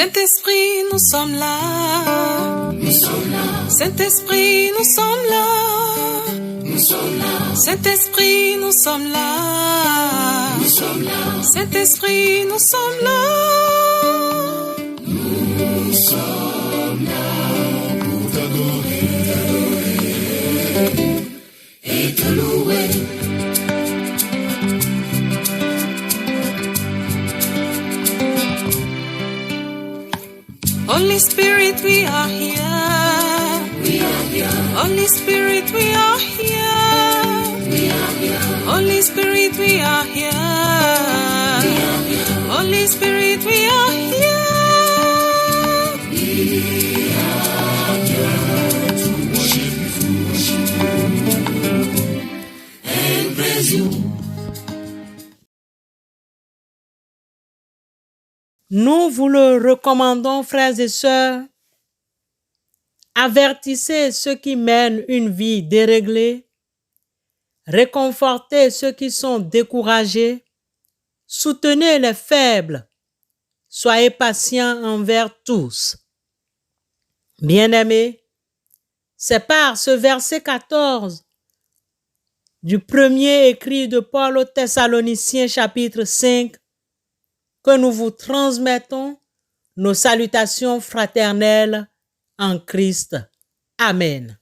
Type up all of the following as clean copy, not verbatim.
Saint-Esprit, nous sommes là. Nous sommes là. Saint-Esprit, nous sommes là. Nous sommes là. Saint-Esprit, nous sommes là. Nous sommes là. Saint-Esprit, nous sommes là. Nous sommes là pour t'adorer et te louer. Holy Spirit, we are here. We are here. Holy Spirit, we are here. We are here. Holy Spirit, we are here. We are here. Holy Spirit, we are here. We are here to worship you and praise you. Nous vous le recommandons, frères et sœurs. Avertissez ceux qui mènent une vie déréglée. Réconfortez ceux qui sont découragés. Soutenez les faibles. Soyez patients envers tous. Bien-aimés, c'est par ce verset 14 du premier écrit de Paul aux Thessaloniciens chapitre 5 que nous vous transmettons nos salutations fraternelles en Christ. Amen.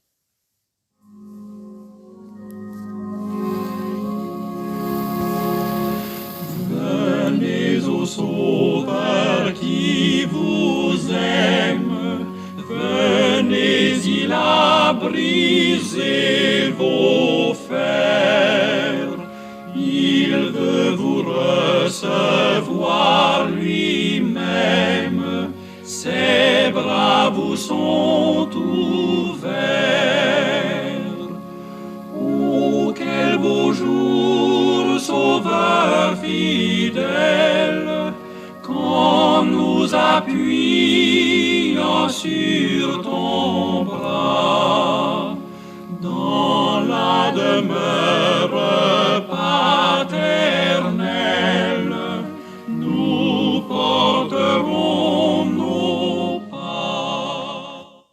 Venez au Sauveur qui vous aime, venez, il a brisé vos fers, il veut vous recevoir lui-même, ses bras vous sont ouverts. Oh, quel beau jour, Sauveur fidèle, quand nous appuyons sur ton bras, dans la demeure paternelle, nous porterons nos pas.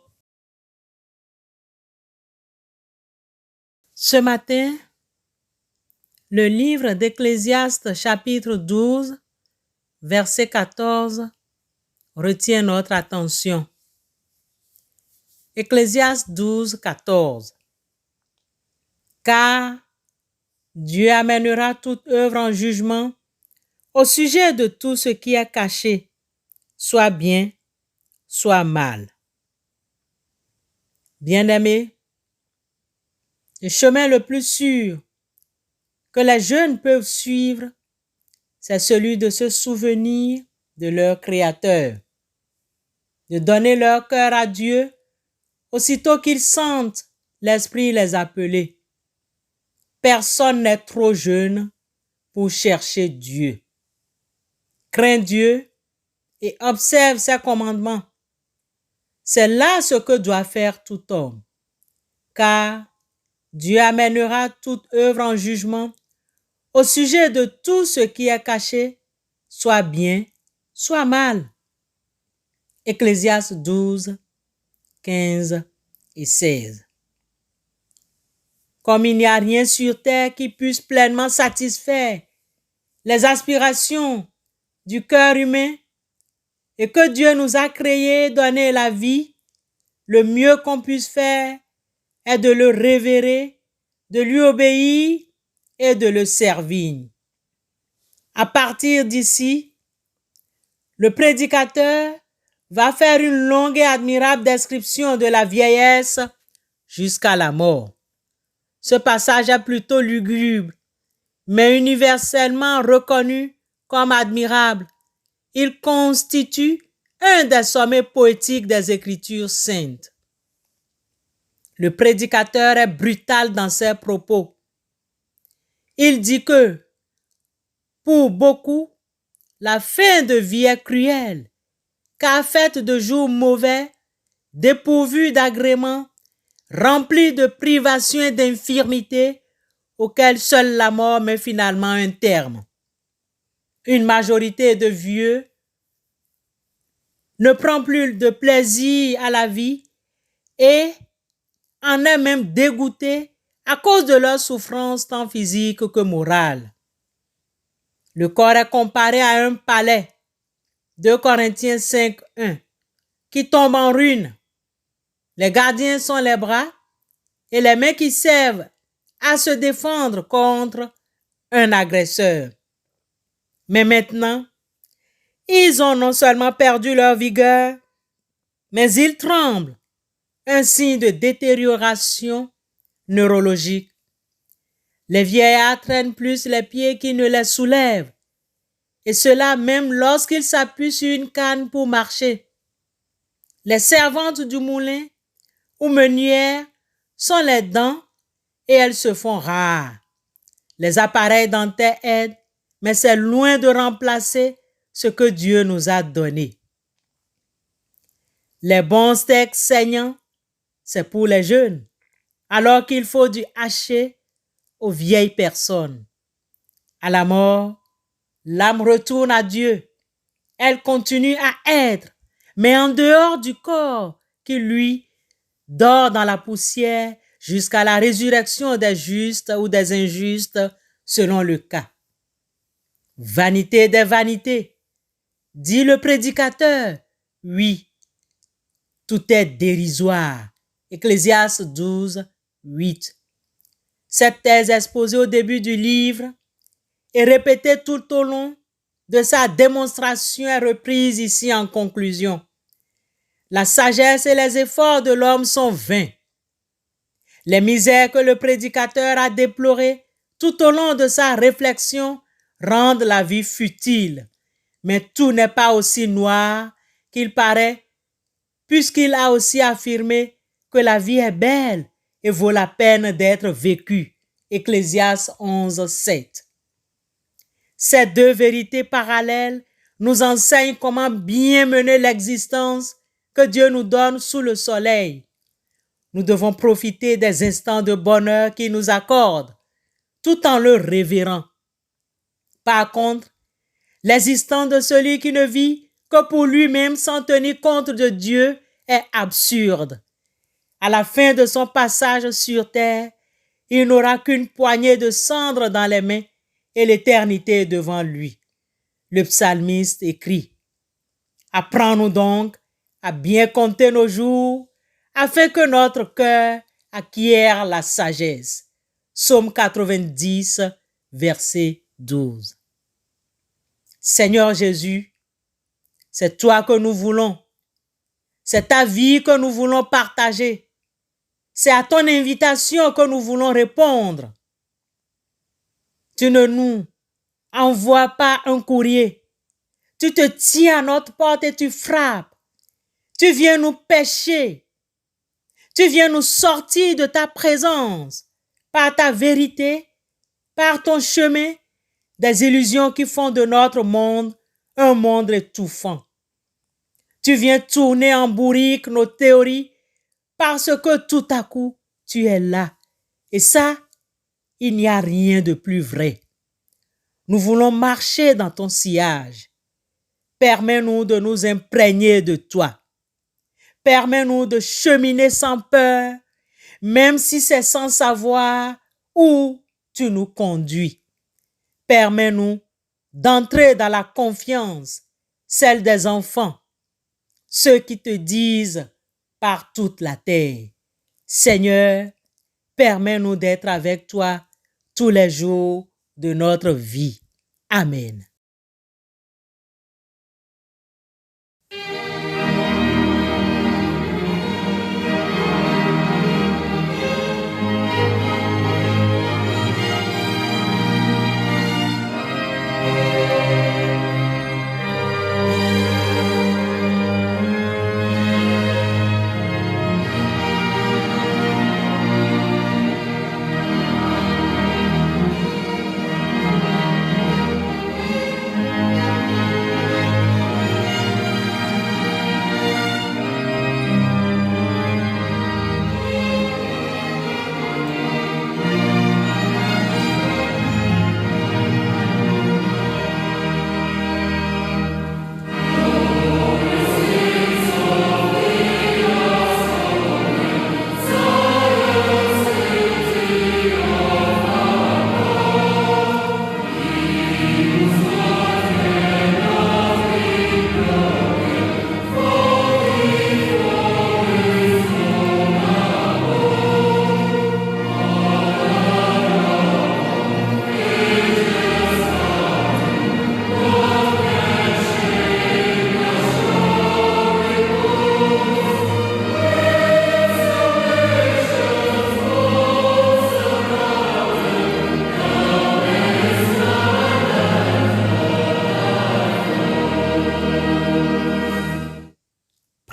Ce matin, le livre d'Ecclésiaste chapitre 12, verset 14, retient notre attention. Ecclésiaste 12, 14. Car Dieu amènera toute œuvre en jugement au sujet de tout ce qui est caché, soit bien, soit mal. Bien-aimés, le chemin le plus sûr que les jeunes peuvent suivre, c'est celui de se souvenir de leur Créateur, de donner leur cœur à Dieu aussitôt qu'ils sentent l'Esprit les appeler. Personne n'est trop jeune pour chercher Dieu. Crains Dieu et observe ses commandements. C'est là ce que doit faire tout homme, car Dieu amènera toute œuvre en jugement au sujet de tout ce qui est caché, soit bien, soit mal. Ecclésiaste 12, 15 et 16. Comme il n'y a rien sur terre qui puisse pleinement satisfaire les aspirations du cœur humain et que Dieu nous a créé, donné la vie, le mieux qu'on puisse faire est de le révérer, de lui obéir et de le servir. À partir d'ici, le prédicateur va faire une longue et admirable description de la vieillesse jusqu'à la mort. Ce passage est plutôt lugubre, mais universellement reconnu comme admirable. Il constitue un des sommets poétiques des Écritures saintes. Le prédicateur est brutal dans ses propos. Il dit que, pour beaucoup, la fin de vie est cruelle, car faite de jours mauvais, dépourvue d'agréments, remplie de privations et d'infirmités, auxquelles seule la mort met finalement un terme. Une majorité de vieux ne prend plus de plaisir à la vie et en est même dégoûté à cause de leurs souffrances tant physiques que morales. Le corps est comparé à un palais, 2 Corinthiens 5, 1, qui tombe en ruine. Les gardiens sont les bras et les mains qui servent à se défendre contre un agresseur. Mais maintenant, ils ont non seulement perdu leur vigueur, mais ils tremblent, un signe de détérioration neurologique. Les vieillards traînent plus les pieds qu'ils ne les soulèvent, et cela même lorsqu'ils s'appuient sur une canne pour marcher. Les servantes du moulin ou meunières sont les dents et elles se font rares. Les appareils dentaires aident, mais c'est loin de remplacer ce que Dieu nous a donné. Les bons steaks saignants, c'est pour les jeunes, alors qu'il faut du haché aux vieilles personnes. À la mort, l'âme retourne à Dieu. Elle continue à être, mais en dehors du corps qui, lui, dort dans la poussière jusqu'à la résurrection des justes ou des injustes, selon le cas. Vanité des vanités, dit le prédicateur, oui, tout est dérisoire. Ecclésiaste 12, 8. Cette thèse exposée au début du livre et répétée tout au long de sa démonstration est reprise ici en conclusion. La sagesse et les efforts de l'homme sont vains. Les misères que le prédicateur a déplorées tout au long de sa réflexion rendent la vie futile. Mais tout n'est pas aussi noir qu'il paraît, puisqu'il a aussi affirmé que la vie est belle et vaut la peine d'être vécue. Ecclésiaste 11, 7. Ces deux vérités parallèles nous enseignent comment bien mener l'existence que Dieu nous donne sous le soleil. Nous devons profiter des instants de bonheur qu'il nous accorde, tout en le révérant. Par contre, l'existence de celui qui ne vit que pour lui-même sans tenir compte de Dieu est absurde. À la fin de son passage sur terre, il n'aura qu'une poignée de cendres dans les mains et l'éternité devant lui. Le psalmiste écrit: « Apprends-nous donc à bien compter nos jours, afin que notre cœur acquiert la sagesse. » Psaume 90, verset 12. Seigneur Jésus, c'est toi que nous voulons. C'est ta vie que nous voulons partager. C'est à ton invitation que nous voulons répondre. Tu ne nous envoies pas un courrier. Tu te tiens à notre porte et tu frappes. Tu viens nous pêcher. Tu viens nous sortir de ta présence par ta vérité, par ton chemin, des illusions qui font de notre monde un monde étouffant. Tu viens tourner en bourrique nos théories parce que tout à coup, tu es là. Et ça, il n'y a rien de plus vrai. Nous voulons marcher dans ton sillage. Permets-nous de nous imprégner de toi. Permets-nous de cheminer sans peur, même si c'est sans savoir où tu nous conduis. Permets-nous d'entrer dans la confiance, celle des enfants, ceux qui te disent par toute la terre: Seigneur, permets-nous d'être avec toi tous les jours de notre vie. Amen.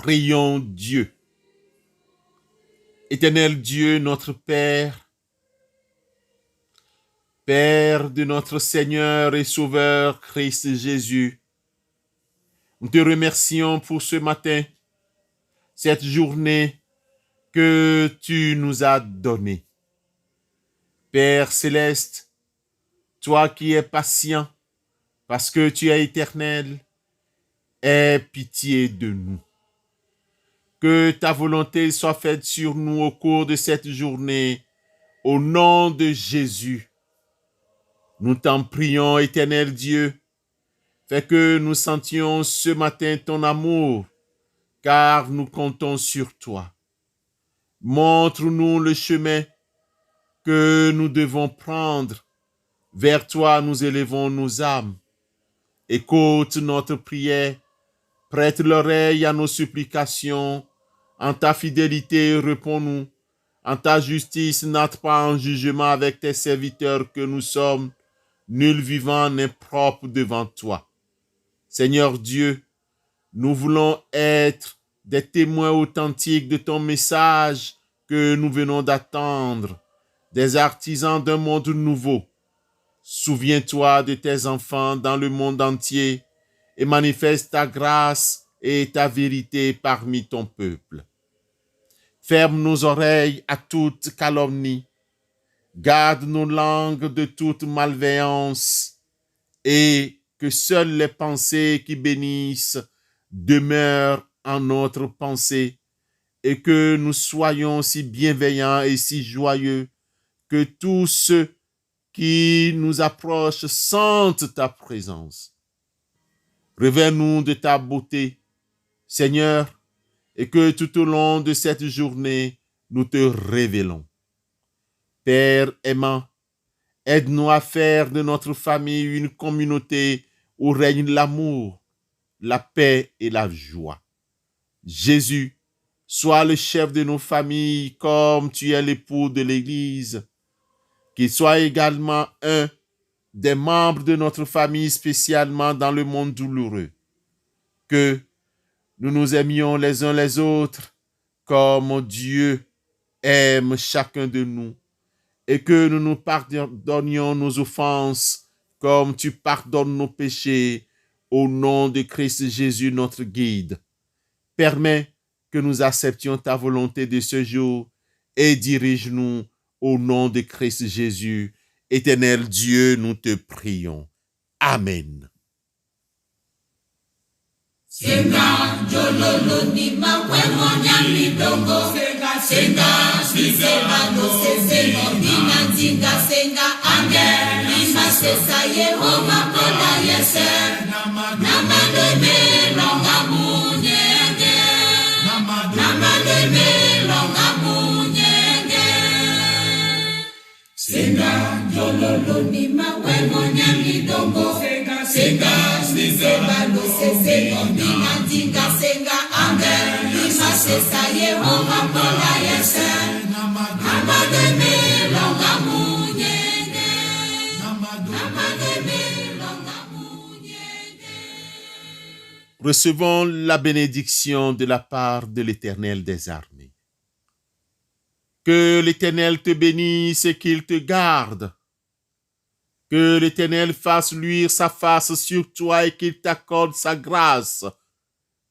prions Dieu. Éternel Dieu, notre Père, Père de notre Seigneur et Sauveur Christ Jésus, nous te remercions pour ce matin, cette journée que tu nous as donnée. Père céleste, toi qui es patient, parce que tu es éternel, aie pitié de nous. Que ta volonté soit faite sur nous au cours de cette journée, au nom de Jésus. Nous t'en prions, éternel Dieu, fais que nous sentions ce matin ton amour, car nous comptons sur toi. Montre-nous le chemin que nous devons prendre. Vers toi, nous élevons nos âmes. Écoute notre prière, prête l'oreille à nos supplications. En ta fidélité, réponds-nous. En ta justice, n'entre pas en jugement avec tes serviteurs que nous sommes. Nul vivant n'est propre devant toi. Seigneur Dieu, nous voulons être des témoins authentiques de ton message que nous venons d'attendre, des artisans d'un monde nouveau. Souviens-toi de tes enfants dans le monde entier et manifeste ta grâce et ta vérité parmi ton peuple. Ferme nos oreilles à toute calomnie, garde nos langues de toute malveillance et que seules les pensées qui bénissent demeurent en notre pensée et que nous soyons si bienveillants et si joyeux que tous ceux qui nous approchent sentent ta présence. Révèle-nous de ta beauté, Seigneur, et que tout au long de cette journée, nous te révélons. Père aimant, aide-nous à faire de notre famille une communauté où règne l'amour, la paix et la joie. Jésus, sois le chef de nos familles comme tu es l'époux de l'Église. Qu'il soit également un des membres de notre famille, spécialement dans le monde douloureux. Que nous nous aimions les uns les autres comme Dieu aime chacun de nous et que nous nous pardonnions nos offenses comme tu pardonnes nos péchés au nom de Christ Jésus notre guide. Permets que nous acceptions ta volonté de ce jour et dirige-nous au nom de Christ Jésus. Éternel Dieu, nous te prions. Amen. Senga jololo ni mawemo nyami dongo senga sisema no sesemo dina zinga senga angel lima sesa Yehova koda yese namademe longa munyenge namademe longa munyenge senga jololo ni mawemo nyami dongo senga sisema no sesemo dina zinga senga angel lima sesa Yehova koda yese namademe longa munyenge namademe longa munyenge. Recevons la bénédiction de la part de l'Éternel des armées. Que l'Éternel te bénisse et qu'il te garde. Que l'Éternel fasse luire sa face sur toi et qu'il t'accorde sa grâce.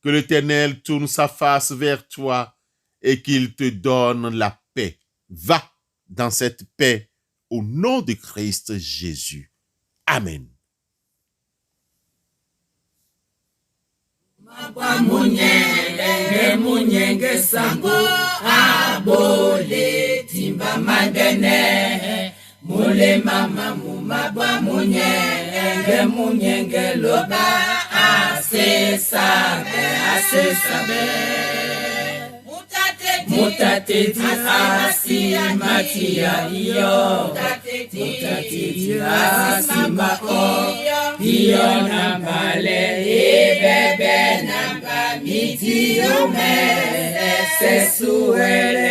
Que l'Éternel tourne sa face vers toi et qu'il te donne la paix. Va dans cette paix au nom de Christ Jésus. Amen. Munyenge sango abole timba madene mule mama mumabwa munyenge loba asesabe mutate di asimatia iyo mutate di asimako iyo nambale ibebe namba mitiume sesuele